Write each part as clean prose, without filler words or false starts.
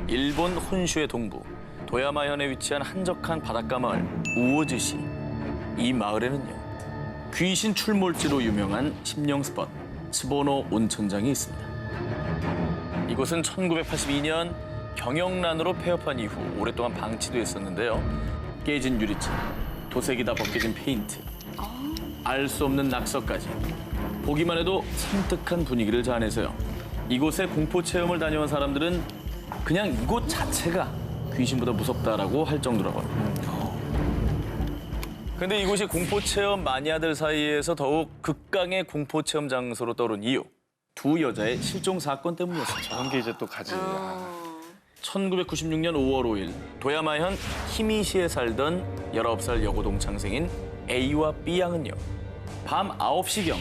일본 혼슈의 동부 도야마현에 위치한 한적한 바닷가 마을 우오즈시. 이 마을에는요, 귀신 출몰지로 유명한 심령 스팟 츠보노 온천장이 있습니다. 이곳은 1982년 경영난으로 폐업한 이후 오랫동안 방치됐었는데요. 깨진 유리창, 도색이 다 벗겨진 페인트, 알 수 없는 낙서까지 보기만 해도 섬뜩한 분위기를 자아내서요. 이곳에 공포 체험을 다녀온 사람들은 그냥 이곳 자체가 귀신보다 무섭다라고 할 정도라고 합니다. 근데 이곳이 공포 체험 마니아들 사이에서 더욱 극강의 공포 체험 장소로 떠오른 이유, 두 여자의 실종 사건 때문이었습니다. 저런 게 이제 또 가지. 1996년 5월 5일 도야마현 히미시에 살던 19살 여고 동창생인 A와 B 양은요, 밤 9시경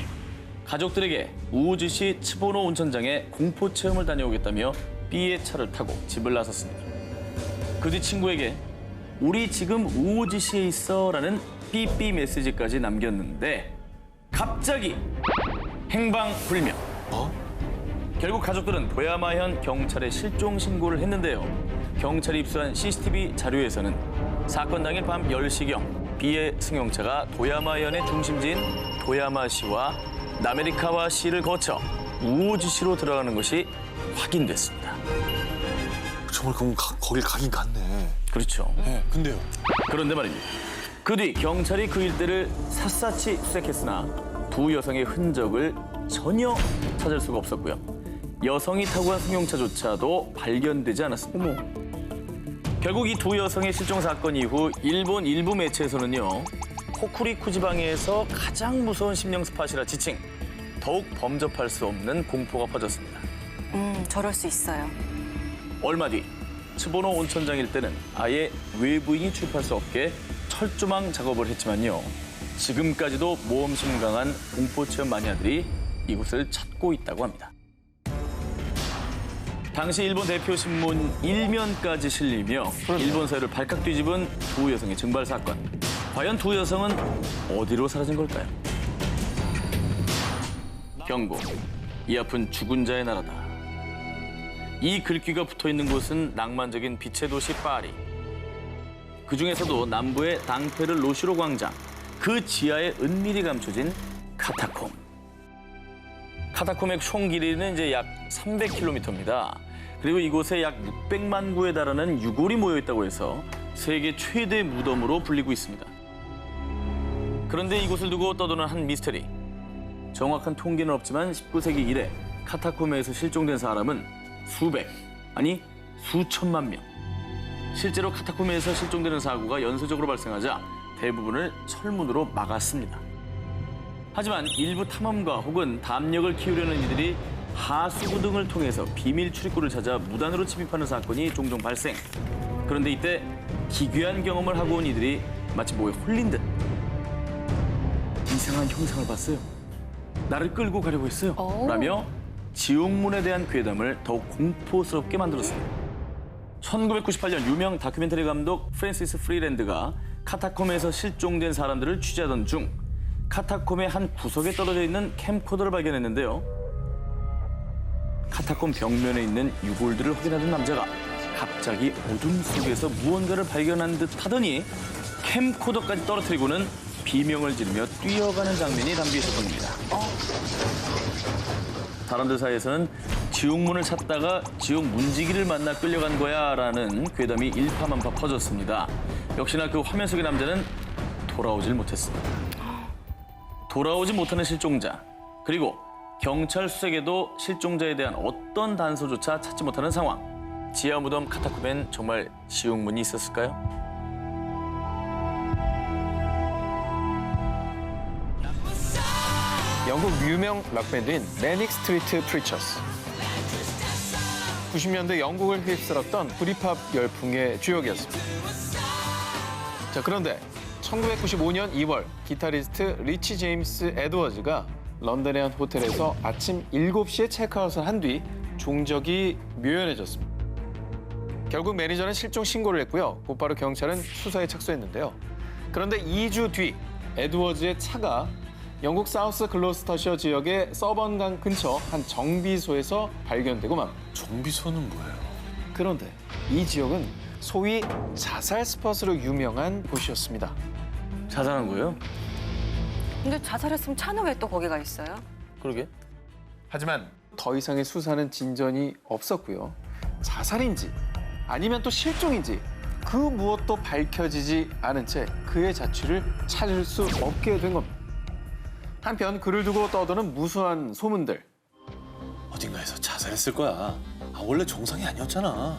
가족들에게 우우즈시 츠보노 온천장에 공포 체험을 다녀오겠다며 B의 차를 타고 집을 나섰습니다. 그 뒤 친구에게 우리 지금 우우즈시에 있어라는 삐삐 메시지까지 남겼는데 갑자기 행방불명. 결국 가족들은 도야마현 경찰에 실종 신고를 했는데요. 경찰이 입수한 CCTV 자료에서는 사건 당일 밤 10시경 B의 승용차가 도야마현의 중심지인 도야마시와 나메리카와시를 거쳐 우오지시로 들어가는 것이 확인됐습니다. 정말 그럼 거길 가긴 갔네. 그렇죠. 네, 근데요. 그런데 말입니다. 그 뒤 경찰이 그 일대를 샅샅이 수색했으나 두 여성의 흔적을 전혀 찾을 수가 없었고요. 여성이 타고 간 승용차조차도 발견되지 않았습니다. 결국 이 두 여성의 실종 사건 이후 일본 일부 매체에서는요, 호쿠리쿠 지방에서 가장 무서운 심령 스팟이라 지칭, 더욱 범접할 수 없는 공포가 퍼졌습니다. 저럴 수 있어요. 얼마 뒤 츠보노 온천장 일대는 아예 외부인이 출입할 수 없게 철조망 작업을 했지만요, 지금까지도 모험심 강한 공포체험 마니아들이 이곳을 찾고 있다고 합니다. 당시 일본 대표 신문 일면까지 실리며 일본 사회를 발칵 뒤집은 두 여성의 증발 사건. 과연 두 여성은 어디로 사라진 걸까요? 경고, 이 앞은 죽은 자의 나라다. 이 글귀가 붙어있는 곳은 낭만적인 빛의 도시 파리. 그중에서도 남부의 당페르 로시로 광장, 그 지하에 은밀히 감춰진 카타콤. 카타콤의 총 길이는 이제 약 300km입니다. 그리고 이곳에 약 600만 구에 달하는 유골이 모여 있다고 해서 세계 최대 무덤으로 불리고 있습니다. 그런데 이곳을 두고 떠도는 한 미스터리. 정확한 통계는 없지만 19세기 이래 카타콤에서 실종된 사람은 수백, 아니 수천만 명. 실제로 카타콤에서 실종되는 사고가 연쇄적으로 발생하자 대부분을 철문으로 막았습니다. 하지만 일부 탐험가 혹은 담력을 키우려는 이들이 하수구 등을 통해서 비밀 출입구를 찾아 무단으로 침입하는 사건이 종종 발생. 그런데 이때 기괴한 경험을 하고 온 이들이 마치 뭐에 홀린 듯 이상한 형상을 봤어요. 나를 끌고 가려고 했어요. 라며 지옥문에 대한 괴담을 더욱 공포스럽게 만들었습니다. 1998년 유명 다큐멘터리 감독 프랜시스 프리랜드가 카타콤에서 실종된 사람들을 취재하던 중 카타콤의 한 구석에 떨어져 있는 캠코더를 발견했는데요. 카타콤 벽면에 있는 유골들을 확인하던 남자가 갑자기 어둠 속에서 무언가를 발견한 듯 하더니 캠코더까지 떨어뜨리고는 비명을 지르며 뛰어가는 장면이 담겨 있었던 겁니다. 사람들 사이에서는 지옥문을 찾다가 지옥 문지기를 만나 끌려간 거야 라는 괴담이 일파만파 퍼졌습니다. 역시나 그 화면 속의 남자는 돌아오질 못했습니다. 돌아오지 못하는 실종자, 그리고 경찰 수색에도 실종자에 대한 어떤 단서조차 찾지 못하는 상황. 지하 무덤 카타콤엔 정말 지옥문이 있었을까요? 영국 유명 락밴드인 매닉 스트리트 프리처스. 90년대 영국을 휩쓸었던 브리팝 열풍의 주역이었습니다. 자, 그런데 1995년 2월 기타리스트 리치 제임스 에드워즈가 런던의 한 호텔에서 아침 7시에 체크아웃을 한 뒤 종적이 묘연해졌습니다. 결국 매니저는 실종 신고를 했고요. 곧바로 경찰은 수사에 착수했는데요. 그런데 2주 뒤 에드워즈의 차가 영국 사우스 글로스터셔 지역의 서번강 근처 한 정비소에서 발견되고 맙니다. 정비소는 뭐예요? 그런데 이 지역은 소위 자살 스팟으로 유명한 곳이었습니다. 자살한 거예요? 근데 자살했으면 차는 왜 또 거기가 있어요? 그러게. 하지만 더 이상의 수사는 진전이 없었고요. 자살인지 아니면 또 실종인지 그 무엇도 밝혀지지 않은 채 그의 자취를 찾을 수 없게 된 겁니다. 한편 그를 두고 떠도는 무수한 소문들. 어딘가에서 자살했을 거야. 원래 정상이 아니었잖아.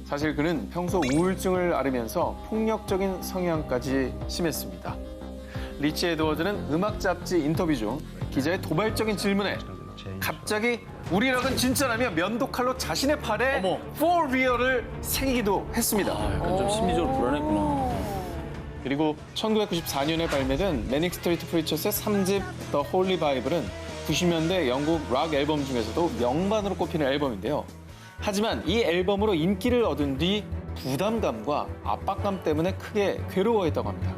사실 그는 평소 우울증을 앓으면서 폭력적인 성향까지 심했습니다. 리치 에드워즈는 음악 잡지 인터뷰 중 기자의 도발적인 질문에 갑자기 우리락은 진짜라며 면도칼로 자신의 팔에 어머. For Real을 새기기도 했습니다. 약간 좀 심리적으로 불안했구나. 그리고 1994년에 발매된 매닉 스트리트 프리처스의 3집 The Holy Bible은 90년대 영국 락 앨범 중에서도 명반으로 꼽히는 앨범인데요. 하지만 이 앨범으로 인기를 얻은 뒤 부담감과 압박감 때문에 크게 괴로워했다고 합니다.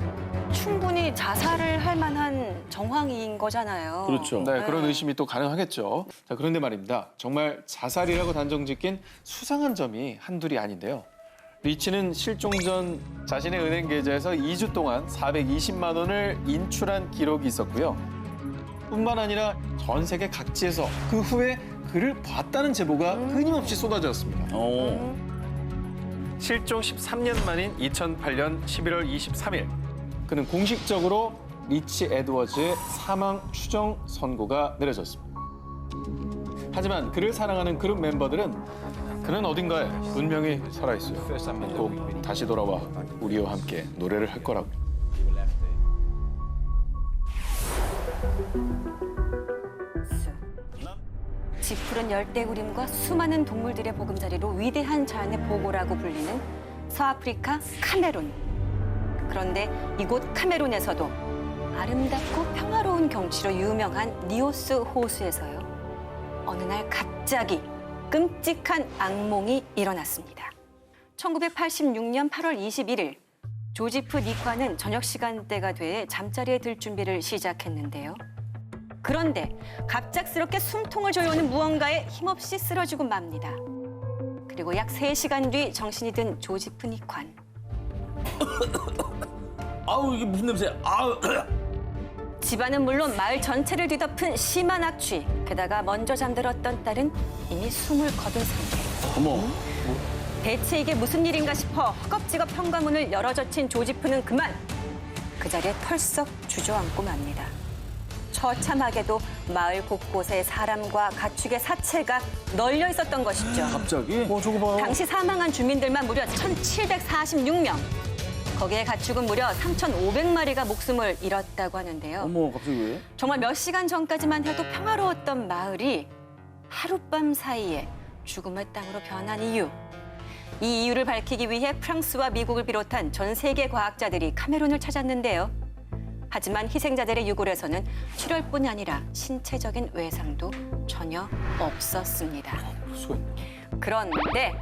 충분히 자살을 할 만한 정황인 거잖아요. 그렇죠. 네, 그런 의심이 또 가능하겠죠. 자, 그런데 말입니다. 정말 자살이라고 단정 짓긴 수상한 점이 한둘이 아닌데요. 리치는 실종 전 자신의 은행 계좌에서 2주 동안 420만 원을 인출한 기록이 있었고요. 뿐만 아니라 전 세계 각지에서 그 후에 그를 봤다는 제보가 끊임없이 쏟아졌습니다. 실종 13년 만인 2008년 11월 23일 그는 공식적으로 리치 에드워즈의 사망 추정 선고가 내려졌습니다. 하지만 그를 사랑하는 그룹 멤버들은 그는 어딘가에 분명히 살아있어요. 꼭 다시 돌아와 우리와 함께 노래를 할 거라고. 지푸른 열대우림과 수많은 동물들의 보금자리로 위대한 자연의 보고라고 불리는 서아프리카 카메룬. 그런데 이곳 카메룬에서도 아름답고 평화로운 경치로 유명한 니오스 호수에서요. 어느 날 갑자기 끔찍한 악몽이 일어났습니다. 1986년 8월 21일 조지프 니과는 저녁 시간대가 돼 잠자리에 들 준비를 시작했는데요. 그런데 갑작스럽게 숨통을 조여오는 무언가에 힘없이 쓰러지고 맙니다. 그리고 약 3시간 뒤 정신이 든 조지프 니관. 아우 이게 무슨 냄새야? 아우. 집안은 물론 마을 전체를 뒤덮은 심한 악취. 게다가 먼저 잠들었던 딸은 이미 숨을 거둔 상태. 어머. 대체 이게 무슨 일인가 싶어 허겁지겁 현관문을 열어젖힌 조지프는 그만 그 자리에 털썩 주저앉고 맙니다. 처참하게도 마을 곳곳에 사람과 가축의 사체가 널려 있었던 것이죠. 갑자기? 저거 봐요. 당시 사망한 주민들만 무려 1,746명. 거기에 가축은 무려 3,500마리가 목숨을 잃었다고 하는데요. 어머 갑자기 왜? 정말 몇 시간 전까지만 해도 평화로웠던 마을이 하룻밤 사이에 죽음의 땅으로 변한 이유. 이 이유를 밝히기 위해 프랑스와 미국을 비롯한 전 세계 과학자들이 카메룬을 찾았는데요. 하지만 희생자들의 유골에서는 출혈뿐 아니라 신체적인 외상도 전혀 없었습니다. 그런데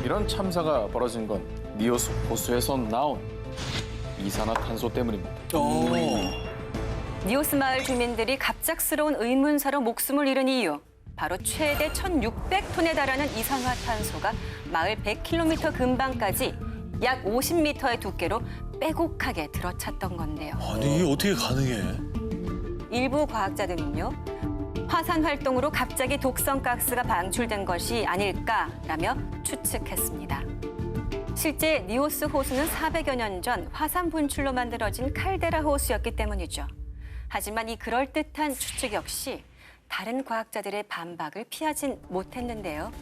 이런 참사가 벌어진 건 니오스 호수에서 나온 이산화탄소 때문입니다. 니오스 마을 주민들이 갑작스러운 의문사로 목숨을 잃은 이유. 바로 최대 1,600톤에 달하는 이산화탄소가 마을 100km 근방까지 약 50m의 두께로 빼곡하게 들어찼던 건데요. 아니 이게 어떻게 가능해? 일부 과학자들은요. 화산 활동으로 갑자기 독성 가스가 방출된 것이 아닐까라며 추측했습니다. 실제 니오스 호수는 400여 년 전 화산 분출로 만들어진 칼데라 호수였기 때문이죠. 하지만 이 그럴듯한 추측 역시 다른 과학자들의 반박을 피하진 못했는데요.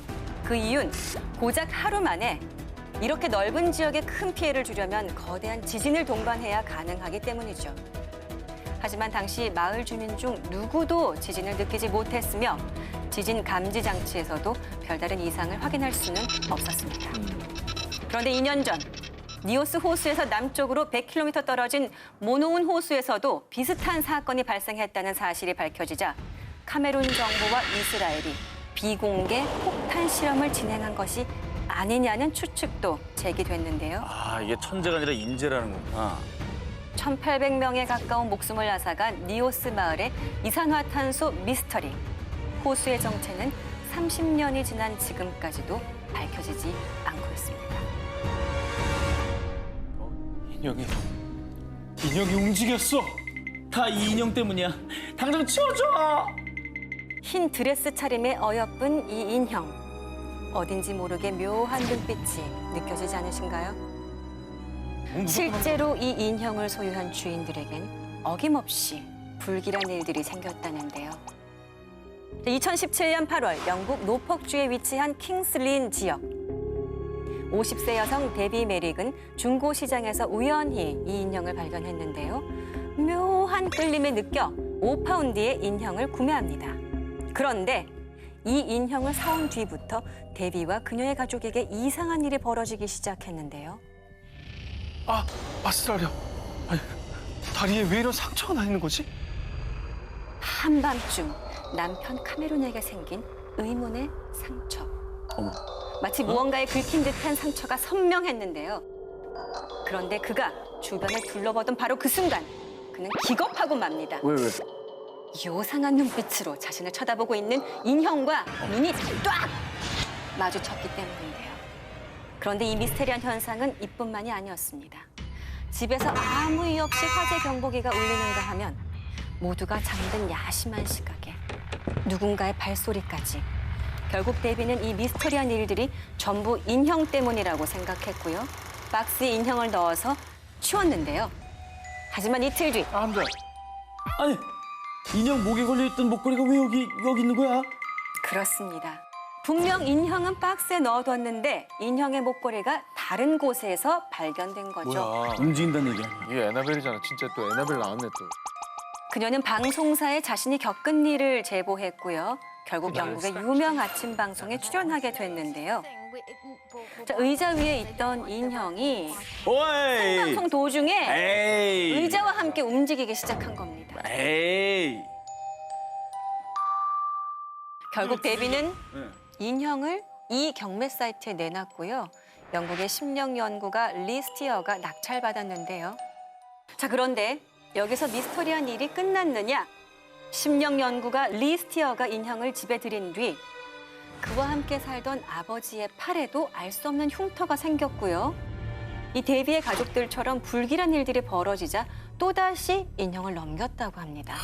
그 이유는 고작 하루 만에 이렇게 넓은 지역에 큰 피해를 주려면 거대한 지진을 동반해야 가능하기 때문이죠. 하지만 당시 마을 주민 중 누구도 지진을 느끼지 못했으며 지진 감지 장치에서도 별다른 이상을 확인할 수는 없었습니다. 그런데 2년 전 니오스 호수에서 남쪽으로 100km 떨어진 모노운 호수에서도 비슷한 사건이 발생했다는 사실이 밝혀지자 카메룬 정부와 이스라엘이 비공개 폭탄 실험을 진행한 것이 아니냐는 추측도 제기됐는데요. 아 이게 천재가 아니라 인재라는 거구나. 1,800명에 가까운 목숨을 앗아간 니오스 마을의 이산화탄소 미스터리. 호수의 정체는 30년이 지난 지금까지도 밝혀지지 않고 있습니다. 인형이 움직였어. 다 이 인형 때문이야. 당장 치워줘. 흰 드레스 차림의 어여쁜 이 인형. 어딘지 모르게 묘한 눈빛이 느껴지지 않으신가요? 실제로 이 인형을 소유한 주인들에겐 어김없이 불길한 일들이 생겼다는데요. 2017년 8월 영국 노폭주에 위치한 킹슬린 지역. 50세 여성 데비 메릭은 중고 시장에서 우연히 이 인형을 발견했는데요. 묘한 끌림에 느껴 5파운드의 인형을 구매합니다. 그런데 이 인형을 사온 뒤부터 데비와 그녀의 가족에게 이상한 일이 벌어지기 시작했는데요. 아스트라리아. 아니, 다리에 왜 이런 상처가 나 있는 거지? 한밤중 남편 카메론에게 생긴 의문의 상처. 어머. 마치 무언가에 긁힌 듯한 상처가 선명했는데요. 그런데 그가 주변을 둘러보던 바로 그 순간 그는 기겁하고 맙니다. 왜? 요상한 눈빛으로 자신을 쳐다보고 있는 인형과 눈이 딱 마주쳤기 때문인데요. 그런데 이 미스테리한 현상은 이뿐만이 아니었습니다. 집에서 아무 이유 없이 화재 경보기가 울리는가 하면 모두가 잠든 야심한 시각에 누군가의 발소리까지. 결국 데비는 이 미스터리한 일들이 전부 인형 때문이라고 생각했고요. 박스에 인형을 넣어서 치웠는데요. 하지만 이틀 뒤 안 돼. 아니, 인형 목에 걸려있던 목걸이가 왜 여기 있는 거야? 그렇습니다. 분명 인형은 박스에 넣어뒀는데 인형의 목걸이가 다른 곳에서 발견된 거죠. 뭐야? 움직인다는 얘기 아니야. 이게 에나벨이잖아. 진짜 또 에나벨 나왔네 또. 그녀는 방송사에 자신이 겪은 일을 제보했고요. 결국 영국의 유명 아침 방송에 출연하게 됐는데요. 자, 의자 위에 있던 인형이 오이! 방송 도중에 에이! 의자와 함께 움직이기 시작한 겁니다. 에이! 결국 데비는 네. 인형을 이 경매 사이트에 내놨고요. 영국의 심령 연구가 리 스티어가 낙찰받았는데요. 자, 그런데 여기서 미스터리한 일이 끝났느냐? 심령 연구가 리 스티어가 인형을 집에 들인 뒤 그와 함께 살던 아버지의 팔에도 알 수 없는 흉터가 생겼고요. 이 데비의 가족들처럼 불길한 일들이 벌어지자 또다시 인형을 넘겼다고 합니다.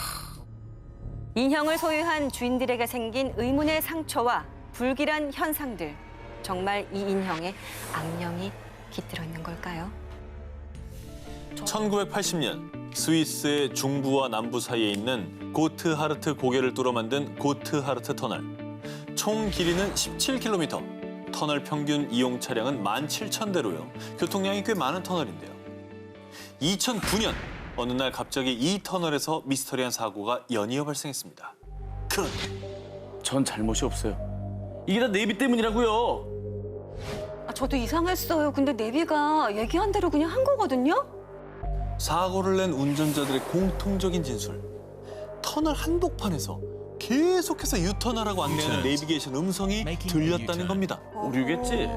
인형을 소유한 주인들에게 생긴 의문의 상처와 불길한 현상들. 정말 이 인형에 악령이 깃들어 있는 걸까요? 1980년 스위스의 중부와 남부 사이에 있는 고트하르트 고개를 뚫어 만든 고트하르트 터널. 총 길이는 17km. 터널 평균 이용 차량은 17,000대로요. 교통량이 꽤 많은 터널인데요. 2009년 어느 날 갑자기 이 터널에서 미스터리한 사고가 연이어 발생했습니다. 그런데 전 잘못이 없어요. 이게 다 내비 때문이라고요. 저도 이상했어요. 근데 내비가 얘기한 대로 그냥 한 거거든요? 사고를 낸 운전자들의 공통적인 진술. 터널 한복판에서 계속해서 유턴하라고 안내하는 내비게이션 음성이 들렸다는 겁니다. 오류겠지.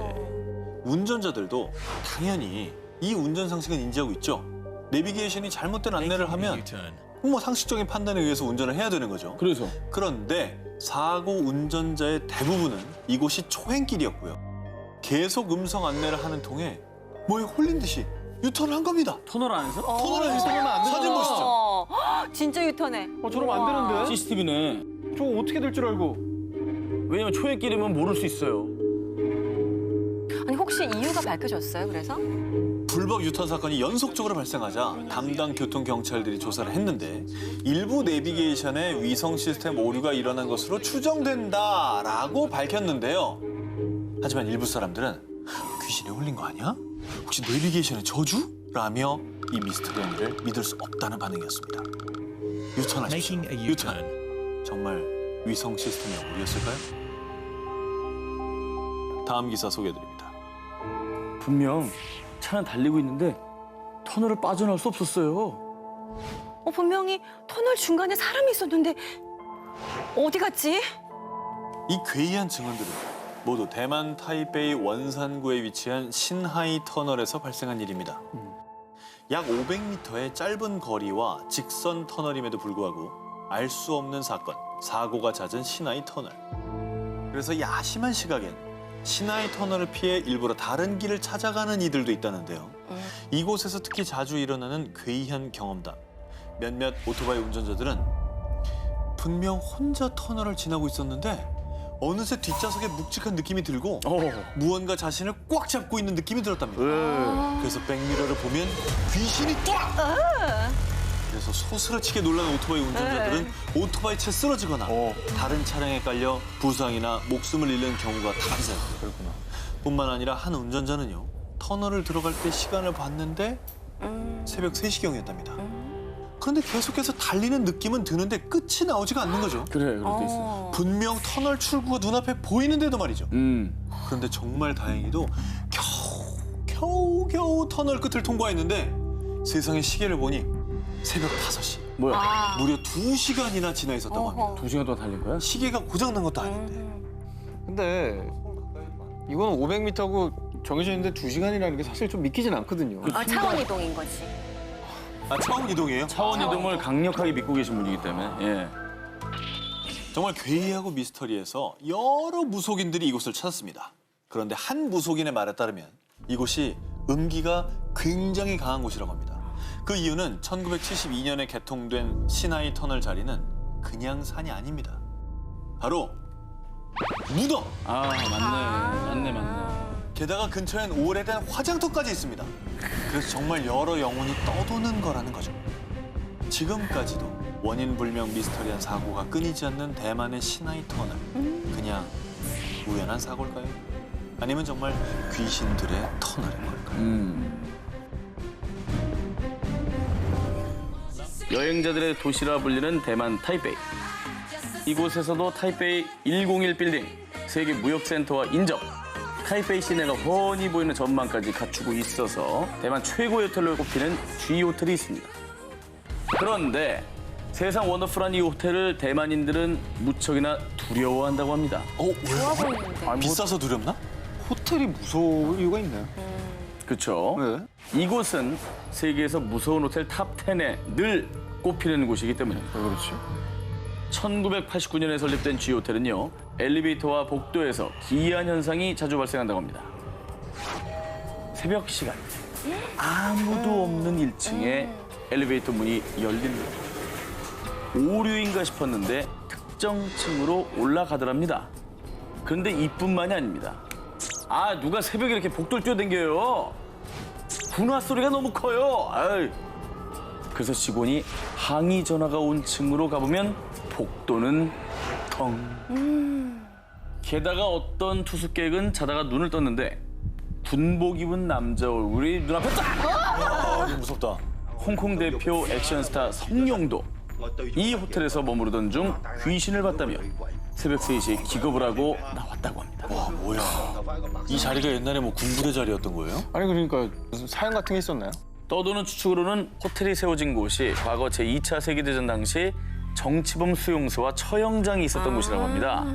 운전자들도 당연히 이 운전 상식은 인지하고 있죠. 내비게이션이 잘못된 안내를 하면 뭐 상식적인 판단에 의해서 운전을 해야 되는 거죠. 그래서 그런데 사고 운전자의 대부분은 이곳이 초행길이었고요. 계속 음성 안내를 하는 통에 뭐에 홀린 듯이 유턴을 한 겁니다. 터널 안에서? 터널 안에서 사진 보시죠. 진짜 유턴해. 저러면 안 되는데. CCTV네. 저거 어떻게 될 줄 알고. 왜냐면 초행길이면 모를 수 있어요. 아니 혹시 이유가 밝혀졌어요? 그래서? 불법 유턴 사건이 연속적으로 발생하자 담당 교통 경찰들이 조사를 했는데 일부 내비게이션에 위성 시스템 오류가 일어난 것으로 추정된다라고 밝혔는데요. 하지만 일부 사람들은 귀신에 홀린 거 아니야? 혹시 내비게이션의 저주? 라며 이 미스터리한 일을 믿을 수 없다는 반응이었습니다. 유턴하십시오. 유턴. 정말 위성 시스템의 오류였을까요? 다음 기사 소개해드립니다. 분명 차는 달리고 있는데 터널을 빠져나올 수 없었어요. 분명히 터널 중간에 사람이 있었는데 어디 갔지? 이 괴이한 증언들은 모두 대만 타이베이 원산구에 위치한 신하이 터널에서 발생한 일입니다. 약 500m의 짧은 거리와 직선 터널임에도 불구하고 알 수 없는 사건, 사고가 잦은 신하이 터널. 그래서 야심한 시각엔 시나이 터널을 피해 일부러 다른 길을 찾아가는 이들도 있다는데요. 이곳에서 특히 자주 일어나는 괴이한 경험담. 몇몇 오토바이 운전자들은 분명 혼자 터널을 지나고 있었는데 어느새 뒷좌석에 묵직한 느낌이 들고 무언가 자신을 꽉 잡고 있는 느낌이 들었답니다. 그래서 백미러를 보면 귀신이 딱! 그래서 소스라치게 놀란 오토바이 운전자들은 오토바이 채 쓰러지거나 다른 차량에 깔려 부상이나 목숨을 잃는 경우가 다반사요. 그렇구나. 뿐만 아니라 한 운전자는요. 터널을 들어갈 때 시간을 봤는데 새벽 3시경이었답니다. 그런데 계속해서 달리는 느낌은 드는데 끝이 나오지가 않는 거죠. 그래, 그럴 때 있어. 분명 터널 출구가 눈앞에 보이는데도 말이죠. 그런데 정말 다행히도 겨우 터널 끝을 통과했는데 세상에 시계를 보니 새벽 5시. 뭐야? 무려 2시간이나 지나 있었다고 합니다. 2시간 동안 달린 거야? 시계가 고장난 것도 아닌데. 근데 이건 500m고 정해져 있는데 2시간이라는 게 사실 좀 믿기진 않거든요. 차원 이동인 거지. 차원 이동이에요? 차원 이동을 강력하게 믿고 계신 분이기 때문에. 예. 정말 괴이하고 미스터리해서 여러 무속인들이 이곳을 찾았습니다. 그런데 한 무속인의 말에 따르면 이곳이 음기가 굉장히 강한 곳이라고 합니다. 그 이유는 1972년에 개통된 시나이 터널 자리는 그냥 산이 아닙니다. 바로 무덤! 맞네. 게다가 근처엔 오래된 화장터까지 있습니다. 그래서 정말 여러 영혼이 떠도는 거라는 거죠. 지금까지도 원인 불명 미스터리한 사고가 끊이지 않는 대만의 시나이 터널. 그냥 우연한 사고일까요? 아니면 정말 귀신들의 터널인 걸까요? 여행자들의 도시라 불리는 대만 타이베이. 이곳에서도 타이베이 101 빌딩, 세계 무역센터와 인접, 타이베이 시내가 훤히 보이는 전망까지 갖추고 있어서 대만 최고의 호텔로 꼽히는 G 호텔이 있습니다. 그런데 세상 원더풀한 이 호텔을 대만인들은 무척이나 두려워한다고 합니다. 좋아 보이는데. 비싸서 두렵나? 호텔이 무서울 이유가 있나요? 그렇죠. 네. 이곳은 세계에서 무서운 호텔 탑 10에 늘 꼽히는 곳이기 때문에 왜 그렇지? 1989년에 설립된 G 호텔은요, 엘리베이터와 복도에서 기이한 현상이 자주 발생한다고 합니다. 새벽 시간 아무도 없는 1층에 엘리베이터 문이 열립니다. 오류인가 싶었는데 특정 층으로 올라가더랍니다. 그런데 이뿐만이 아닙니다. 누가 새벽에 이렇게 복도를 뛰어댕겨요. 분화 소리가 너무 커요. 아이. 그래서 직원이 항의 전화가 온 층으로 가보면 복도는 텅. 게다가 어떤 투숙객은 자다가 눈을 떴는데 군복 입은 남자 얼굴이 눈앞에 딱! 이거 무섭다. 홍콩 대표 액션 스타 성룡도 이 호텔에서 머무르던 중 귀신을 봤다며 새벽 3시에 기겁을 하고 나왔다고 합니다. 와, 뭐야. 이 자리가 옛날에 뭐 군부대 자리였던 거예요? 아니 그러니까 무슨 사연 같은 게 있었나요? 떠도는 추측으로는 호텔이 세워진 곳이 과거 제2차 세계대전 당시 정치범 수용소와 처형장이 있었던 곳이라고 합니다.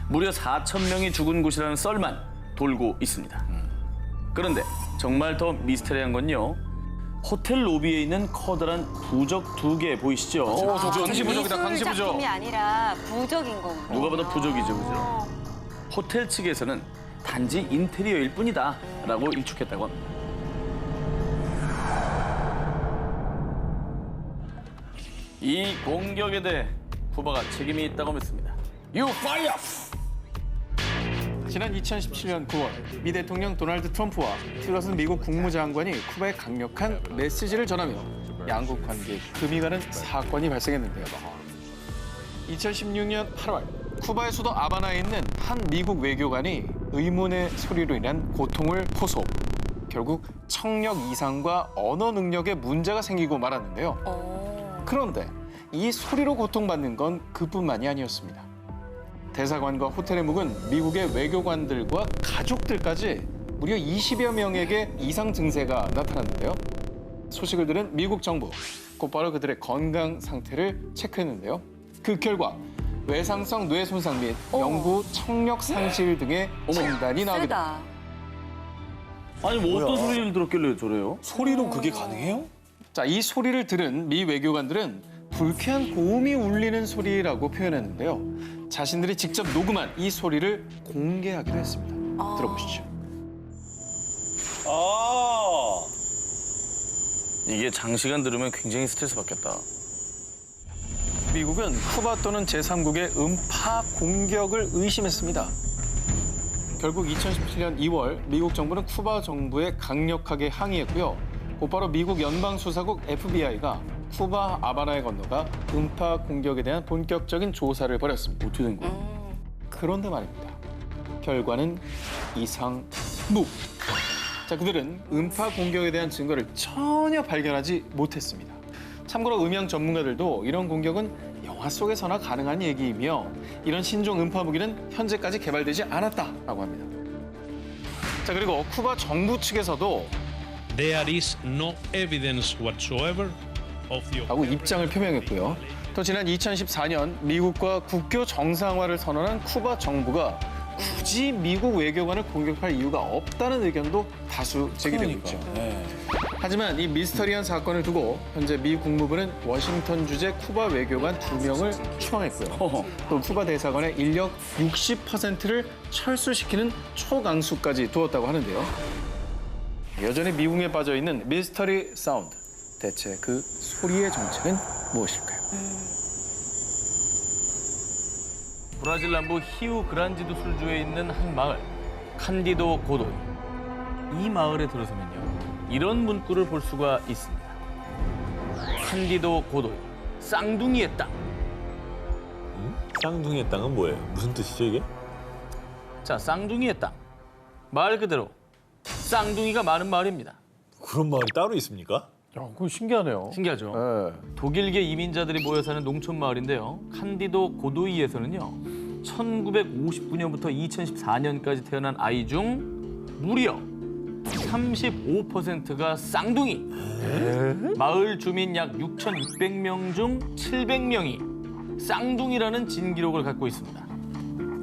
무려 4,000명이 죽은 곳이라는 썰만 돌고 있습니다. 그런데 정말 더 미스터리한 건요. 호텔 로비에 있는 커다란 부적 2개 보이시죠? 강시부적이다, 강시부적. 작품이 아니라 부적인 거고. 누가 봐도 부적이죠, 그죠? 호텔 측에서는 단지 인테리어일 뿐이다 라고 일축했다고 합니다. 이 공격에 대해 쿠바가 책임이 있다고 믿습니다. You fire! 지난 2017년 9월 미 대통령 도널드 트럼프와 틸러슨 미국 국무장관이 쿠바에 강력한 메시지를 전하며 양국 관계에 금이 가는 사건이 발생했는데요. 2016년 8월 쿠바의 수도 아바나에 있는 한 미국 외교관이 의문의 소리로 인한 고통을 호소. 결국 청력 이상과 언어 능력에 문제가 생기고 말았는데요. 그런데 이 소리로 고통받는 건 그뿐만이 아니었습니다. 대사관과 호텔에 묵은 미국의 외교관들과 가족들까지 무려 20여 명에게 이상 증세가 나타났는데요. 소식을 들은 미국 정부, 곧바로 그들의 건강 상태를 체크했는데요. 그 결과 외상성 뇌 손상 및 영구 청력 상실 등의 진단이 나오게 됩니다. 세다. 아니 뭐 어떤 소리를 들었길래 저래요? 소리로 그게 가능해요? 자, 이 소리를 들은 미 외교관들은 불쾌한 고음이 울리는 소리라고 표현했는데요. 자신들이 직접 녹음한 이 소리를 공개하기도 했습니다. 들어보시죠. 아. 이게 장시간 들으면 굉장히 스트레스 받겠다. 미국은 쿠바 또는 제3국의 음파 공격을 의심했습니다. 결국 2017년 2월 미국 정부는 쿠바 정부에 강력하게 항의했고요. 곧바로 미국 연방수사국 FBI가 쿠바 아바나에 건너가 음파 공격에 대한 본격적인 조사를 벌였습니다. 어떻게 된 거야? 그런데 말입니다. 결과는 이상무. 자, 그들은 음파 공격에 대한 증거를 전혀 발견하지 못했습니다. 참고로 음향 전문가들도 이런 공격은 영화 속에서나 가능한 얘기이며 이런 신종 음파 무기는 현재까지 개발되지 않았다라고 합니다. 자, 그리고 쿠바 정부 측에서도 There is no evidence whatsoever of the 라고 입장을 표명했고요. 또 지난 2014년 미국과 국교 정상화를 선언한 쿠바 정부가 굳이 미국 외교관을 공격할 이유가 없다는 의견도 다수 제기되고 있죠. 네. 하지만 이 미스터리한 사건을 두고 현재 미 국무부는 워싱턴 주재 쿠바 외교관 2명을 추방했고요. 또 쿠바 대사관의 인력 60%를 철수시키는 초강수까지 두었다고 하는데요. 여전히 미궁에 빠져 있는 미스터리 사운드. 대체 그 소리의 정체는 무엇일까요? 브라질 남부 히우 그란지도 술주에 있는 한 마을, 칸디도 고도이. 이 마을에 들어서면요, 이런 문구를 볼 수가 있습니다. 칸디도 고도이, 쌍둥이의 땅. 쌍둥이의 땅은 뭐예요? 무슨 뜻이죠 이게? 자, 쌍둥이의 땅. 말 그대로 쌍둥이가 많은 마을입니다. 그런 마을이 따로 있습니까? 야, 그거 신기하네요. 신기하죠? 네. 독일계 이민자들이 모여 사는 농촌 마을인데요. 칸디도 고도이에서는요, 1959년부터 2014년까지 태어난 아이 중 무려 35%가 쌍둥이. 마을 주민 약 6,600명 중 700명이 쌍둥이라는 진기록을 갖고 있습니다.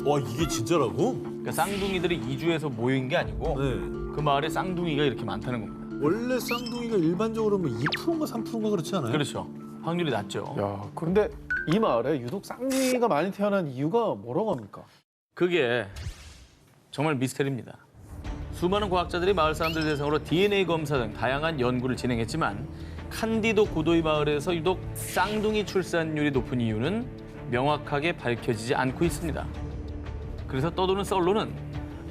와 이게 진짜라고? 그러니까 쌍둥이들이 이주해서 모인 게 아니고 네. 그 마을에 쌍둥이가 이렇게 많다는 겁니다. 원래 쌍둥이가 일반적으로 뭐 2%인가 3%인가 그렇지 않아요? 그렇죠. 확률이 낮죠. 야, 그런데 이 마을에 유독 쌍둥이가 많이 태어난 이유가 뭐라고 합니까? 그게 정말 미스터리입니다. 수많은 과학자들이 마을 사람들 대상으로 DNA 검사 등 다양한 연구를 진행했지만 칸디도 고도이 마을에서 유독 쌍둥이 출산율이 높은 이유는 명확하게 밝혀지지 않고 있습니다. 그래서 떠도는 썰로는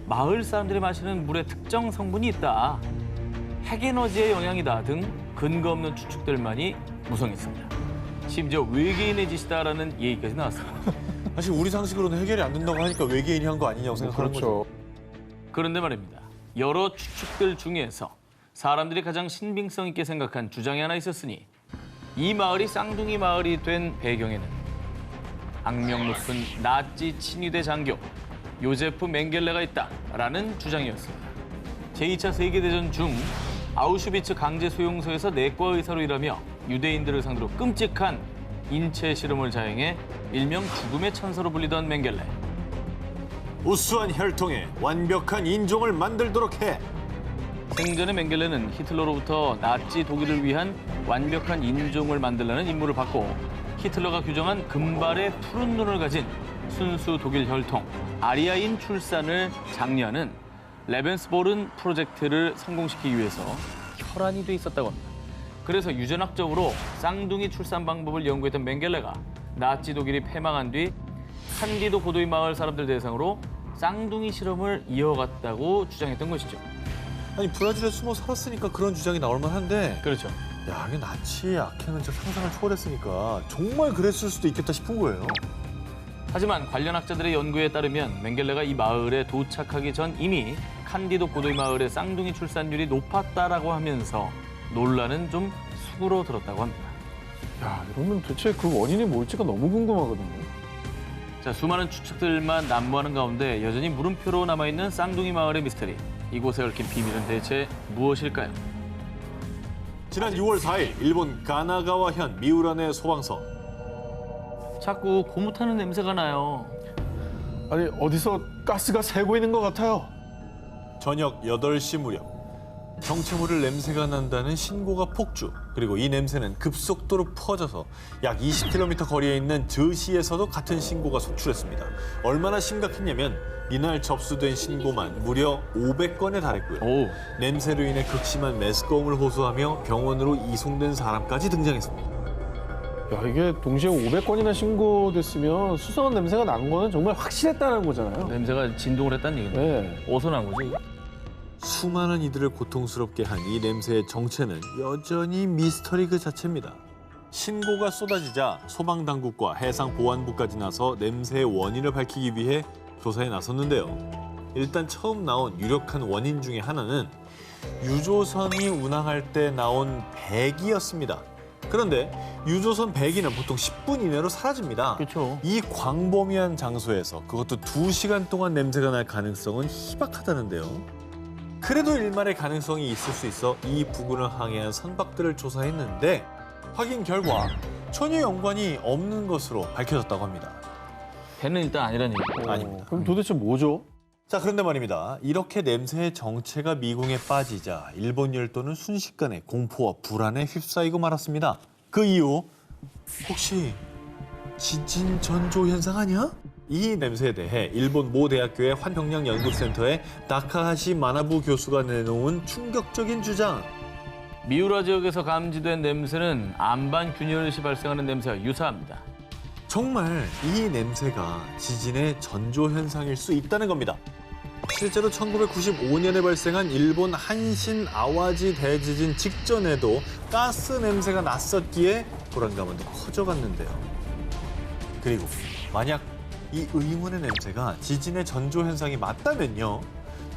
마을 사람들이 마시는 물에 특정 성분이 있다, 핵에너지의 영향이다 등 근거 없는 추측들만이 무성했습니다. 심지어 외계인의 짓이다라는 얘기까지 나왔습니다. 사실 우리 상식으로는 해결이 안 된다고 하니까 외계인이 한 거 아니냐고 생각하는 거죠. 그런데 말입니다. 여러 추측들 중에서 사람들이 가장 신빙성 있게 생각한 주장이 하나 있었으니 이 마을이 쌍둥이 마을이 된 배경에는 악명 높은 나치 친위대 장교 요제프 맹겔레가 있다라는 주장이었습니다. 제2차 세계대전 중 아우슈비츠 강제 수용소에서 내과 의사로 일하며 유대인들을 상대로 끔찍한 인체 실험을 자행해 일명 죽음의 천사로 불리던 맹겔레. 우수한 혈통에 완벽한 인종을 만들도록 해. 생전의 맹겔레는 히틀러로부터 나치 독일을 위한 완벽한 인종을 만들라는 임무를 받고 히틀러가 규정한 금발의 푸른 눈을 가진 순수 독일 혈통 아리아인 출산을 장려하는 레벤스보른 프로젝트를 성공시키기 위해서 혈안이 돼 있었다고 합니다. 그래서 유전학적으로 쌍둥이 출산 방법을 연구했던 맹겔레가 나치 독일이 패망한 뒤 칸디도 고도이 마을 사람들 대상으로 쌍둥이 실험을 이어갔다고 주장했던 것이죠. 아니 브라질에 숨어 살았으니까 그런 주장이 나올 만한데 그렇죠. 야 이게 나치의 악행은 진짜 상상을 초월했으니까 정말 그랬을 수도 있겠다 싶은 거예요. 하지만 관련 학자들의 연구에 따르면 맹겔레가 이 마을에 도착하기 전 이미 칸디도 고도이 마을의 쌍둥이 출산율이 높았다라고 하면서 논란은 좀 수그러들었다고 합니다. 야, 이러면 도대체 그 원인이 뭘지가 너무 궁금하거든요. 자, 수많은 추측들만 난무하는 가운데 여전히 물음표로 남아있는 쌍둥이 마을의 미스터리. 이곳에 얽힌 비밀은 대체 무엇일까요? 지난 6월 4일 일본 가나가와현 미우란의 소방서. 자꾸 고무타는 냄새가 나요. 아니, 어디서 가스가 새고 있는 것 같아요. 저녁 8시 무렵 정체모를 냄새가 난다는 신고가 폭주. 그리고 이 냄새는 급속도로 퍼져서 약 20km 거리에 있는 저시에서도 같은 신고가 속출했습니다. 얼마나 심각했냐면 이날 접수된 신고만 무려 500건에 달했고요. 오. 냄새로 인해 극심한 메스꺼움을 호소하며 병원으로 이송된 사람까지 등장했습니다. 야, 이게 동시에 500건이나 신고됐으면 수상한 냄새가 난 거는 정말 확실했다는 거잖아요. 냄새가 진동을 했다는 얘기네. 네. 어디서 난 거지? 수많은 이들을 고통스럽게 한 이 냄새의 정체는 여전히 미스터리 그 자체입니다. 신고가 쏟아지자 소방당국과 해상보안부까지 나서 냄새의 원인을 밝히기 위해 조사에 나섰는데요. 일단 처음 나온 유력한 원인 중에 하나는 유조선이 운항할 때 나온 배기였습니다. 그런데 유조선 배기는 보통 10분 이내로 사라집니다. 그렇죠. 이 광범위한 장소에서 그것도 2시간 동안 냄새가 날 가능성은 희박하다는데요. 그래도 일말의 가능성이 있을 수 있어 이 부근을 항해한 선박들을 조사했는데 확인 결과 전혀 연관이 없는 것으로 밝혀졌다고 합니다. 배는 일단 아니라는 얘기고. 아닙니다. 그럼 도대체 뭐죠? 자, 그런데 말입니다. 이렇게 냄새의 정체가 미궁에 빠지자 일본 열도는 순식간에 공포와 불안에 휩싸이고 말았습니다. 그 이유 혹시 지진 전조 현상 아니야? 이 냄새에 대해 일본 모 대학교의 환경력 연구센터의 다카하시 마나부 교수가 내놓은 충격적인 주장. 미우라 지역에서 감지된 냄새는 안반 균열 시 발생하는 냄새와 유사합니다. 정말 이 냄새가 지진의 전조 현상일 수 있다는 겁니다. 실제로 1995년에 발생한 일본 한신 아와지 대지진 직전에도 가스 냄새가 났었기에 불안감은 더 커져갔는데요. 그리고 만약 이 의문의 냄새가 지진의 전조 현상이 맞다면요.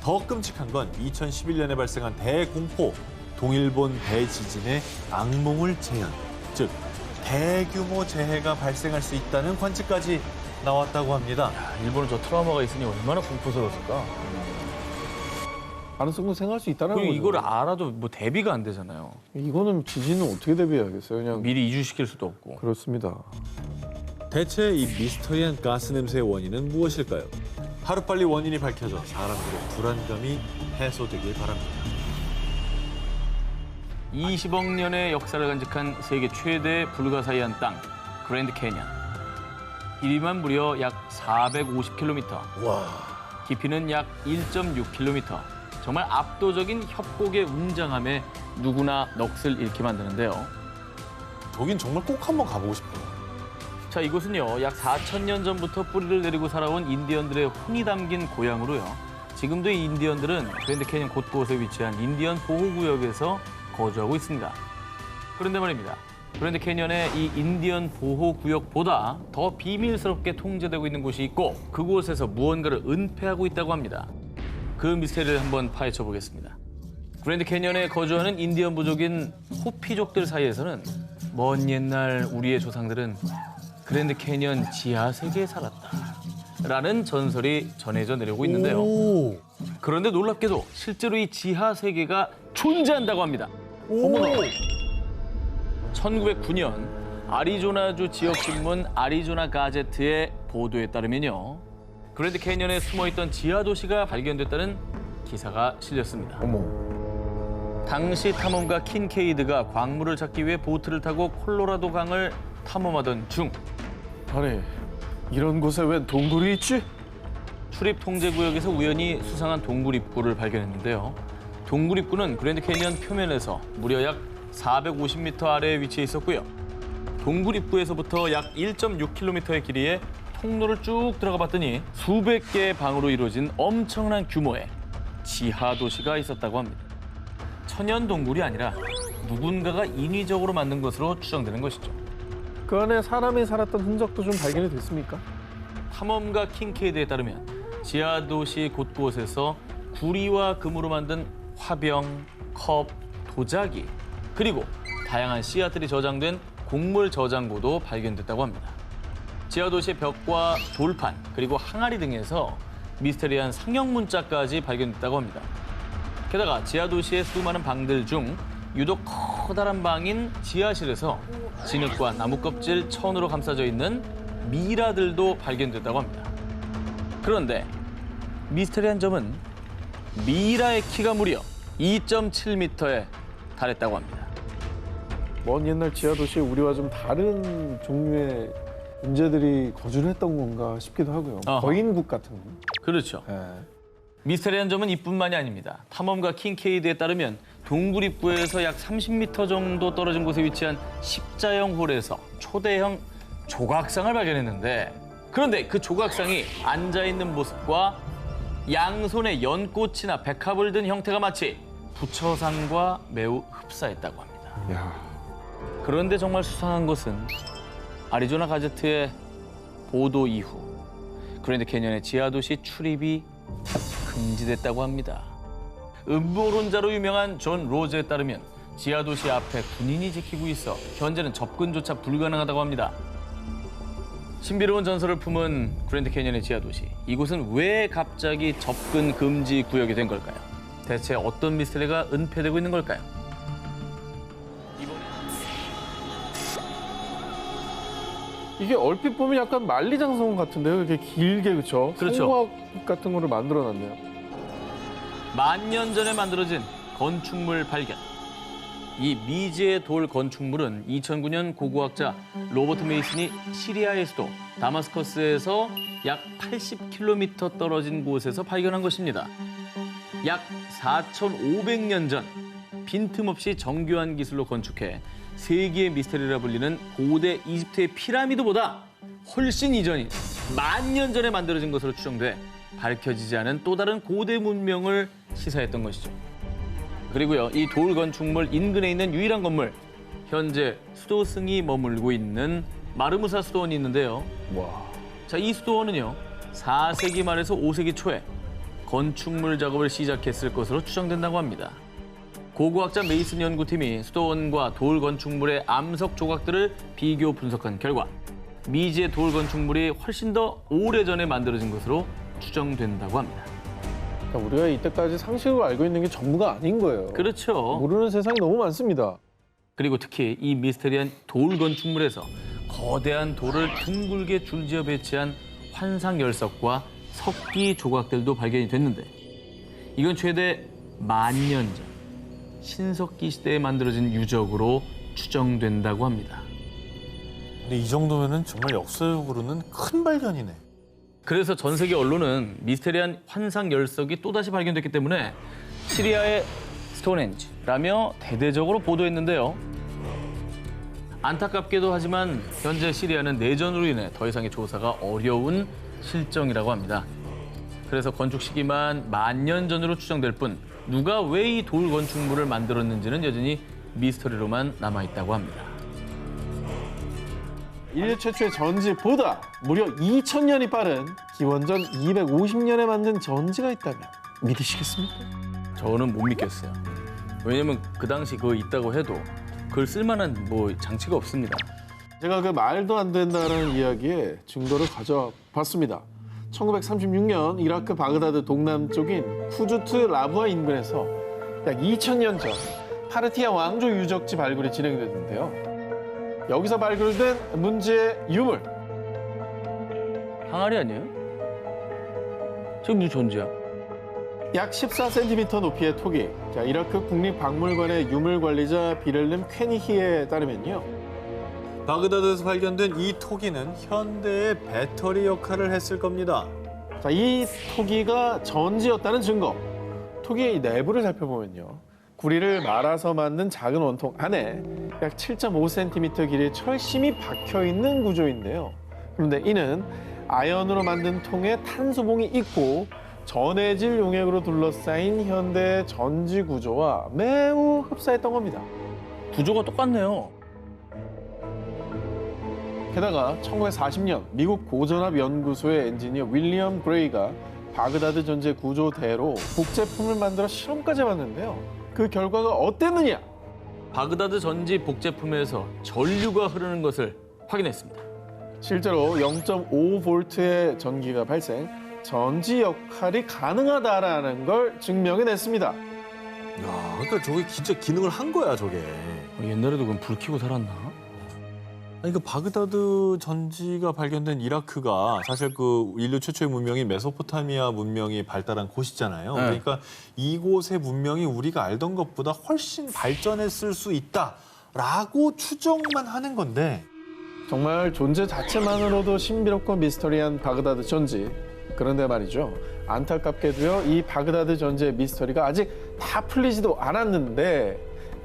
더 끔찍한 건 2011년에 발생한 대공포, 동일본 대지진의 악몽을 재현, 즉 대규모 재해가 발생할 수 있다는 관측까지 나왔다고 합니다. 일본은 저 트라우마가 있으니 얼마나 공포스러웠을까. 가능성은 생각할 수 있다는 거죠. 그리고 이걸 알아도 뭐 대비가 안 되잖아요. 이거는 지진은 어떻게 대비해야겠어요? 그냥 미리 이주시킬 수도 없고. 그렇습니다. 대체 이 미스터리한 가스 냄새의 원인은 무엇일까요? 하루빨리 원인이 밝혀져 사람들의 불안감이 해소되길 바랍니다. 20억 년의 역사를 간직한 세계 최대 불가사의한 땅, 그랜드 캐년. 길이만 무려 약 450km, 와, 깊이는 약 1.6km. 정말 압도적인 협곡의 웅장함에 누구나 넋을 잃게 만드는데요. 저긴 정말 꼭 한번 가보고 싶어요. 자, 이곳은요, 약 4,000년 전부터 뿌리를 내리고 살아온 인디언들의 혼이 담긴 고향으로요. 지금도 이 인디언들은 그랜드 캐년 곳곳에 위치한 인디언 보호구역에서 거주하고 있습니다. 그런데 말입니다. 그랜드 캐년의 이 인디언 보호구역보다 더 비밀스럽게 통제되고 있는 곳이 있고 그곳에서 무언가를 은폐하고 있다고 합니다. 그 미스터리를 한번 파헤쳐 보겠습니다. 그랜드 캐년에 거주하는 인디언 부족인 호피족들 사이에서는 먼 옛날 우리의 조상들은 그랜드 캐년 지하 세계에 살았다 라는 전설이 전해져 내려오고 있는데요. 그런데 놀랍게도 실제로 이 지하 세계가 존재한다고 합니다. 어머나. 1909년 아리조나주 지역신문 아리조나 가제트의 보도에 따르면요. 그랜드 캐년에 숨어있던 지하 도시가 발견됐다는 기사가 실렸습니다. 당시 탐험가 킨케이드가 광물을 찾기 위해 보트를 타고 콜로라도 강을 탐험하던 중 아니, 이런 곳에 웬 동굴이 있지? 출입 통제 구역에서 우연히 수상한 동굴 입구를 발견했는데요. 동굴 입구는 그랜드 캐년 표면에서 무려 약 450m 아래에 위치해 있었고요. 동굴 입구에서부터 약 1.6km의 길이에 통로를 쭉 들어가 봤더니 수백 개의 방으로 이루어진 엄청난 규모의 지하 도시가 있었다고 합니다. 천연 동굴이 아니라 누군가가 인위적으로 만든 것으로 추정되는 것이죠. 그 안에 사람이 살았던 흔적도 좀 발견이 됐습니까? 탐험가 킹케이드에 따르면 지하 도시 곳곳에서 구리와 금으로 만든 화병, 컵, 도자기 그리고 다양한 씨앗들이 저장된 곡물 저장고도 발견됐다고 합니다. 지하 도시의 벽과 돌판 그리고 항아리 등에서 미스테리한 상형 문자까지 발견됐다고 합니다. 게다가 지하 도시의 수많은 방들 중 유독 커다란 방인 지하실에서 진흙과 나무 껍질 천으로 감싸져 있는 미라들도 발견됐다고 합니다. 그런데 미스테리한 점은 미라의 키가 무려 2.7m에 달했다고 합니다. 먼 옛날 지하도시에 우리와 좀 다른 종류의 문제들이 거주를 했던 건가 싶기도 하고요. 어허. 거인국 같은 거. 그렇죠. 예. 미스테리한 점은 이뿐만이 아닙니다. 탐험가 킹케이드에 따르면 동굴 입구에서 약 30m 정도 떨어진 곳에 위치한 십자형 홀에서 초대형 조각상을 발견했는데, 그런데 그 조각상이 앉아있는 모습과 양손에 연꽃이나 백합을 든 형태가 마치 부처상과 매우 흡사했다고 합니다. 야, 그런데 정말 수상한 것은 아리조나 가제트의 보도 이후 그랜드 캐년의 지하도시 출입이 금지됐다고 합니다. 음모론자로 유명한 존 로즈에 따르면 지하도시 앞에 군인이 지키고 있어 현재는 접근조차 불가능하다고 합니다. 신비로운 전설을 품은 그랜드 캐년의 지하도시. 이곳은 왜 갑자기 접근 금지 구역이 된 걸까요? 대체 어떤 미스터리가 은폐되고 있는 걸까요? 이게 얼핏 보면 약간 만리장성 같은데요. 이렇게 길게 그렇죠. 그렇죠. 성곽 같은 거를 만들어놨네요. 만년 전에 만들어진 건축물 발견. 이 미지의 돌 건축물은 2009년 고고학자 로버트 메이슨이 시리아의 수도 다마스커스에서 약 80km 떨어진 곳에서 발견한 것입니다. 약 4,500년 전 빈틈없이 정교한 기술로 건축해 세계의 미스테리라 불리는 고대 이집트의 피라미드보다 훨씬 이전인 만년 전에 만들어진 것으로 추정돼 밝혀지지 않은 또 다른 고대 문명을 시사했던 것이죠. 그리고요, 이 돌 건축물 인근에 있는 유일한 건물, 현재 수도승이 머물고 있는 마르무사 수도원이 있는데요. 와. 자, 이 수도원은요, 4세기 말에서 5세기 초에 건축물 작업을 시작했을 것으로 추정된다고 합니다. 고고학자 메이슨 연구팀이 수도원과 돌 건축물의 암석 조각들을 비교 분석한 결과 미지의 돌 건축물이 훨씬 더 오래전에 만들어진 것으로 추정된다고 합니다. 그러니까 우리가 이때까지 상식으로 알고 있는 게 전부가 아닌 거예요. 그렇죠. 모르는 세상이 너무 많습니다. 그리고 특히 이 미스테리한 돌 건축물에서 거대한 돌을 둥글게 줄지어 배치한 환상 열석과 석기 조각들도 발견이 됐는데, 이건 최대 만년 전 신석기 시대에 만들어진 유적으로 추정된다고 합니다. 근데 이 정도면은 정말 역사적으로는 큰 발견이네. 그래서 전 세계 언론은 미스테리한 환상 열석이 또다시 발견됐기 때문에 시리아의 스톤헨지라며 대대적으로 보도했는데요. 안타깝게도 하지만 현재 시리아는 내전으로 인해 더 이상의 조사가 어려운 실정이라고 합니다. 그래서 건축 시기만 만년 전으로 추정될 뿐 누가 왜 이 돌 건축물을 만들었는지는 여전히 미스터리로만 남아있다고 합니다. 인류 최초의 전지보다 무려 2,000년이 빠른 기원전 250년에 만든 전지가 있다면 믿으시겠습니까? 저는 못 믿겠어요. 왜냐면 그 당시 그거 있다고 해도 그걸 쓸만한 뭐 장치가 없습니다. 제가 그 말도 안 된다는 이야기에 증거를 가져와 봤습니다. 1936년 이라크 바그다드 동남쪽인 쿠주트 라부아 인근에서 약 2,000년 전 파르티아 왕조 유적지 발굴이 진행됐는데요. 여기서 발굴된 문제의 유물. 항아리 아니에요? 저게 무슨 존재야? 약 14cm 높이의 토기. 자, 이라크 국립박물관의 유물관리자 비렐름 퀘니히에 따르면요. 바그다드에서 발견된 이 토기는 현대의 배터리 역할을 했을 겁니다. 자, 이 토기가 전지였다는 증거. 토기의 내부를 살펴보면요. 구리를 말아서 만든 작은 원통 안에 약 7.5cm 길이의 철심이 박혀 있는 구조인데요. 그런데 이는 아연으로 만든 통에 탄소봉이 있고 전해질 용액으로 둘러싸인 현대 전지 구조와 매우 흡사했던 겁니다. 구조가 똑같네요. 게다가 1940년 미국 고전압 연구소의 엔지니어 윌리엄 그레이가 바그다드 전제 구조대로 복제품을 만들어 실험까지 해봤는데요. 그 결과가 어땠느냐? 바그다드 전지 복제품에서 전류가 흐르는 것을 확인했습니다. 실제로 0.5V의 전기가 발생, 전지 역할이 가능하다라는 걸 증명해냈습니다. 야, 그러니까 저게 진짜 기능을 한 거야, 저게. 옛날에도 그럼 불 켜고 살았나? 아니 그 바그다드 전지가 발견된 이라크가 사실 그 인류 최초의 문명인 메소포타미아 문명이 발달한 곳이잖아요. 네. 그러니까 이곳의 문명이 우리가 알던 것보다 훨씬 발전했을 수 있다라고 추정만 하는 건데 정말 존재 자체만으로도 신비롭고 미스터리한 바그다드 전지. 그런데 말이죠. 안타깝게도요. 이 바그다드 전지의 미스터리가 아직 다 풀리지도 않았는데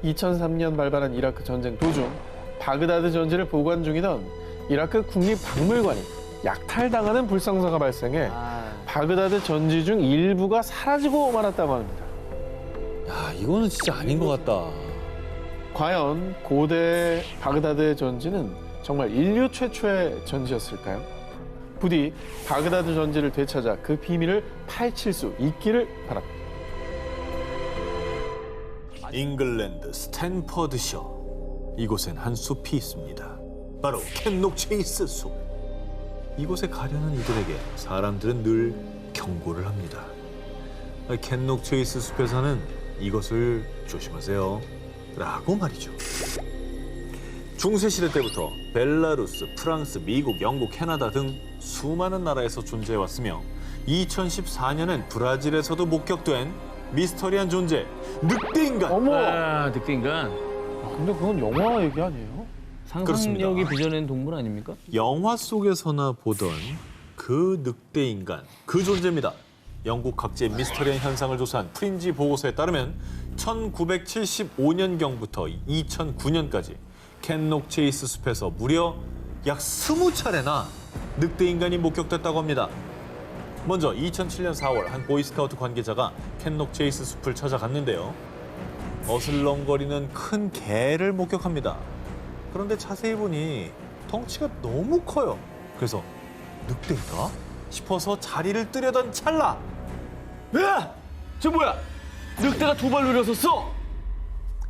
2003년 발발한 이라크 전쟁 도중 바그다드 전지를 보관 중이던 이라크 국립박물관이 약탈당하는 불상사가 발생해 바그다드 전지 중 일부가 사라지고 말았다고 합니다. 야 이거는 진짜 아닌 것 같다. 과연 고대 바그다드의 전지는 정말 인류 최초의 전지였을까요? 부디 바그다드 전지를 되찾아 그 비밀을 파헤칠 수 있기를 바랍니다. 잉글랜드 스탠퍼드셔. 이곳엔 한 숲이 있습니다. 바로 캔록 체이스 숲. 이곳에 가려는 이들에게 사람들은 늘 경고를 합니다. 캔록 체이스 숲에서는 이것을 조심하세요. 라고 말이죠. 중세시대 때부터 벨라루스, 프랑스, 미국, 영국, 캐나다 등 수많은 나라에서 존재해왔으며 2014년엔 브라질에서도 목격된 미스터리한 존재, 늑대인간. 어머! 아, 늑대인간. 근데 그건 영화 얘기 아니에요? 상상력이 빚어낸 동물 아닙니까? 영화 속에서나 보던 그 늑대인간, 그 존재입니다. 영국 각지의 미스터리한 현상을 조사한 프린지 보고서에 따르면 1975년경부터 2009년까지 캔록 체이스 숲에서 무려 약 20차례나 늑대인간이 목격됐다고 합니다. 먼저 2007년 4월 한 보이스카우트 관계자가 캔록 체이스 숲을 찾아갔는데요. 어슬렁거리는 큰 개를 목격합니다. 그런데 자세히 보니 덩치가 너무 커요. 그래서 늑대인가 싶어서 자리를 뜨려던 찰나 야! 저 뭐야? 늑대가 두 발로 일어섰어?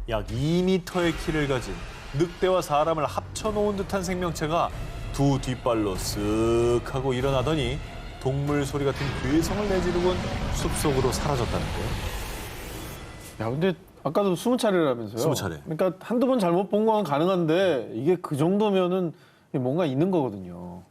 약 2m의 키를 가진 늑대와 사람을 합쳐놓은 듯한 생명체가 두 뒷발로 쓱 하고 일어나더니 동물 소리 같은 괴성을 내지르곤 숲속으로 사라졌다는데요. 야, 근데 아까도 20차례라면서요? 20차례. 그러니까 한두 번 잘못 본 건 가능한데 이게 그 정도면은 뭔가 있는 거거든요.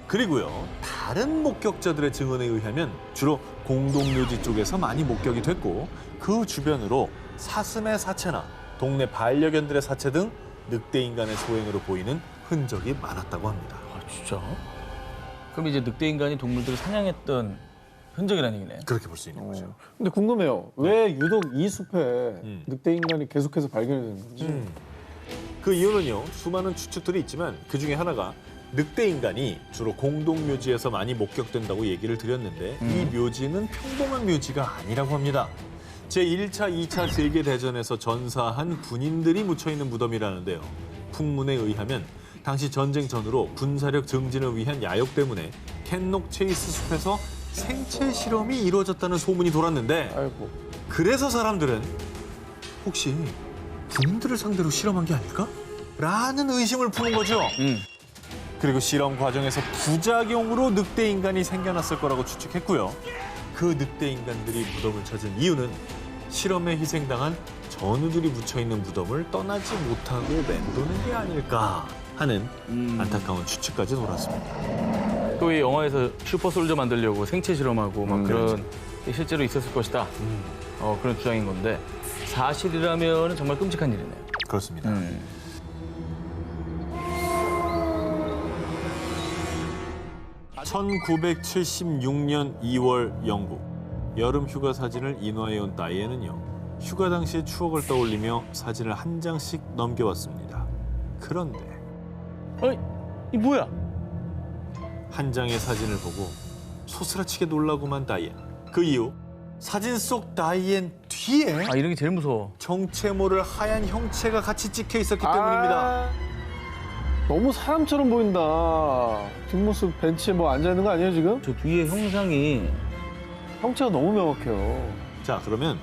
그리고요, 다른 목격자들의 증언에 의하면 주로 공동묘지 쪽에서 많이 목격이 됐고 그 주변으로 사슴의 사체나 동네 반려견들의 사체 등 늑대인간의 소행으로 보이는 흔적이 많았다고 합니다. 아, 진짜? 그럼 이제 늑대인간이 동물들을 사냥했던 흔적이라는 얘기네. 그렇게 볼 수 있는 거죠. 근데 궁금해요. 왜 유독 이 숲에 늑대 인간이 계속해서 발견이 되는 건지. 그 이유는요, 수많은 추측들이 있지만 그 중에 하나가 늑대인간이 주로 공동묘지에서 많이 목격된다고 얘기를 드렸는데 이 묘지는 평범한 묘지가 아니라고 합니다. 제1차, 2차 세계대전에서 전사한 군인들이 묻혀있는 무덤이라는데요. 풍문에 의하면 당시 전쟁 전후로 군사력 증진을 위한 야욕 때문에 캔록 체이스 숲에서 생체 실험이 이루어졌다는 소문이 돌았는데 아이고. 그래서 사람들은 혹시 군인들을 상대로 실험한 게 아닐까? 라는 의심을 푸는 거죠. 그리고 실험 과정에서 부작용으로 늑대 인간이 생겨났을 거라고 추측했고요. 그 늑대 인간들이 무덤을 찾은 이유는 실험에 희생당한 전우들이 묻혀있는 무덤을 떠나지 못하고 맴도는 게 아닐까 하는 안타까운 추측까지 돌았습니다. 또 이 영화에서 슈퍼솔저 만들려고 생체 실험하고 막 그런 게 실제로 있었을 것이다. 그런 주장인 건데 사실이라면 정말 끔찍한 일이네요. 그렇습니다. 1976년 2월 영국 여름 휴가 사진을 인화해온 다이앤은요 휴가 당시의 추억을 떠올리며 사진을 한 장씩 넘겨왔습니다. 그런데 어이, 이 뭐야? 한 장의 사진을 보고 소스라치게 놀라고만 다이앤. 그 이유 사진 속 다이앤 뒤에 아, 이런 게 제일 무서워. 정체 모를 하얀 형체가 같이 찍혀 있었기 때문입니다. 너무 사람처럼 보인다. 뒷모습 벤치에 뭐 앉아 있는 거 아니에요 지금? 저 뒤에 형상이 형체가 너무 명확해요. 자, 그러면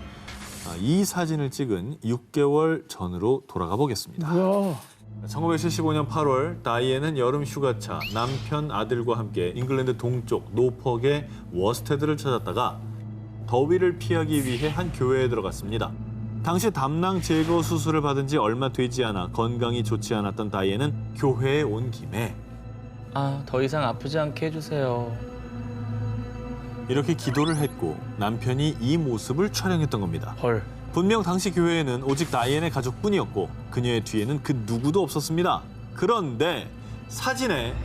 이 사진을 찍은 6개월 전으로 돌아가 보겠습니다. 뭐야? 1975년 8월 다이앤은 여름 휴가차 남편 아들과 함께 잉글랜드 동쪽 노퍽의 워스테드를 찾았다가 더위를 피하기 위해 한 교회에 들어갔습니다. 당시 담낭 제거 수술을 받은 지 얼마 되지 않아 건강이 좋지 않았던 다이앤은 교회에 온 김에 아, 더 이상 아프지 않게 해주세요. 이렇게 기도를 했고 남편이 이 모습을 촬영했던 겁니다. 헐. 분명 당시 교회에는 오직 다이앤의 가족뿐이었고 그녀의 뒤에는 그 누구도 없었습니다. 그런데 사진에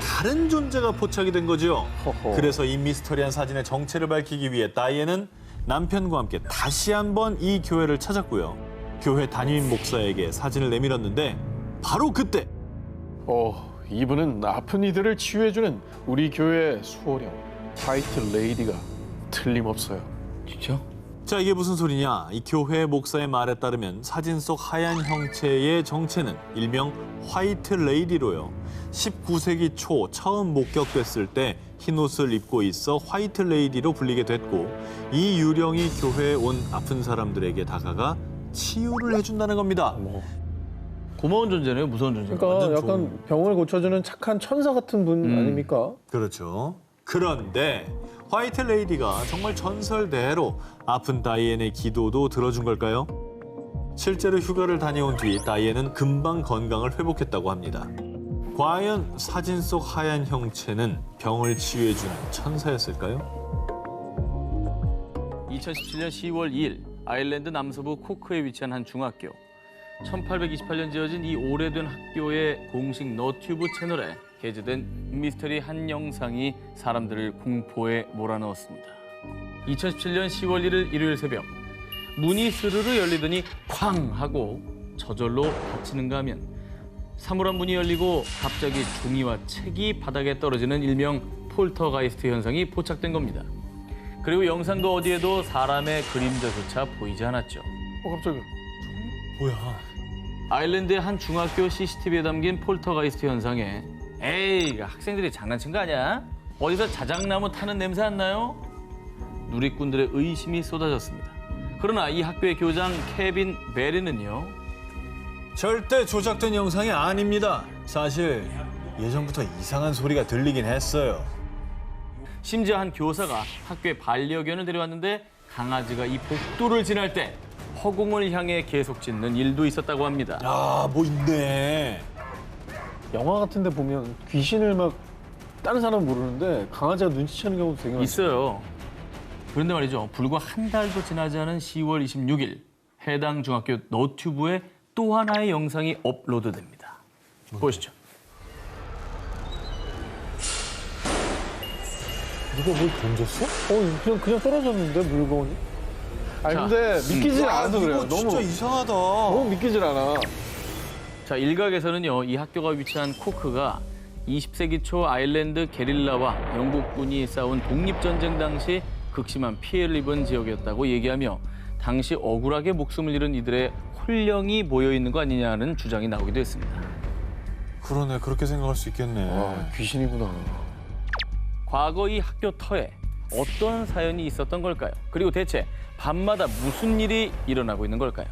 다른 존재가 포착이 된 거죠. 허허. 그래서 이 미스터리한 사진의 정체를 밝히기 위해 다이앤은 남편과 함께 다시 한번 이 교회를 찾았고요. 교회 담임 목사에게 사진을 내밀었는데 바로 그때 이분은 아픈 이들을 치유해주는 우리 교회의 수호령 화이트 레이디가 틀림없어요. 진짜? 자, 이게 무슨 소리냐? 이 교회 목사의 말에 따르면 사진 속 하얀 형체의 정체는 일명 화이트 레이디로요. 19세기 초 처음 목격됐을 때 흰옷을 입고 있어 화이트 레이디로 불리게 됐고 이 유령이 교회에 온 아픈 사람들에게 다가가 치유를 해준다는 겁니다. 고마운 존재네요, 무서운 존재. 그러니까 완전 약간 병을 고쳐주는 착한 천사 같은 분 아닙니까? 그렇죠. 그런데 화이트 레이디가 정말 전설대로 아픈 다이앤의 기도도 들어준 걸까요? 실제로 휴가를 다녀온 뒤 다이앤은 금방 건강을 회복했다고 합니다. 과연 사진 속 하얀 형체는 병을 치유해주는 천사였을까요? 2017년 10월 2일 아일랜드 남서부 코크에 위치한 한 중학교. 1828년 지어진 이 오래된 학교의 공식 너튜브 채널에 게재된 미스터리 한 영상이 사람들을 공포에 몰아넣었습니다. 2017년 10월 1일 일요일 새벽 문이 스르르 열리더니 쾅 하고 저절로 닫히는가 하면 사물함 문이 열리고 갑자기 종이와 책이 바닥에 떨어지는 일명 폴터가이스트 현상이 포착된 겁니다. 그리고 영상도 어디에도 사람의 그림자조차 보이지 않았죠. 갑자기. 뭐야? 아일랜드의 한 중학교 CCTV에 담긴 폴터가이스트 현상에 에이, 학생들이 장난친 거 아니야? 어디서 자작나무 타는 냄새 안 나요? 누리꾼들의 의심이 쏟아졌습니다. 그러나 이 학교의 교장 케빈 베리는요. 절대 조작된 영상이 아닙니다. 사실 예전부터 이상한 소리가 들리긴 했어요. 심지어 한 교사가 학교에 반려견을 데려왔는데 강아지가 이 복도를 지날 때 허공을 향해 계속 짖는 일도 있었다고 합니다. 아, 뭐 있네. 영화 같은 데 보면 귀신을 막 다른 사람은 모르는데 강아지가 눈치채는 경우도 되게 많아요. 있어요. 그런데 말이죠. 불과 한 달도 지나지 않은 10월 26일 해당 중학교 너튜브에 또 하나의 영상이 업로드됩니다. 보시죠. 누가 뭘 던졌어? 그냥 떨어졌는데 물건이? 아니 자, 근데 믿기질 와, 않아서 그래요. 이거 진짜 너무 이상하다. 믿기질 않아. 자, 일각에서는요. 이 학교가 위치한 코크가 20세기 초 아일랜드 게릴라와 영국군이 싸운 독립전쟁 당시 극심한 피해를 입은 지역이었다고 얘기하며 당시 억울하게 목숨을 잃은 이들의 혼령이 모여 있는 거 아니냐는 주장이 나오기도 했습니다. 그러네, 그렇게 생각할 수 있겠네. 귀신이구나. 과거 이 학교 터에 어떤 사연이 있었던 걸까요? 그리고 대체 밤마다 무슨 일이 일어나고 있는 걸까요?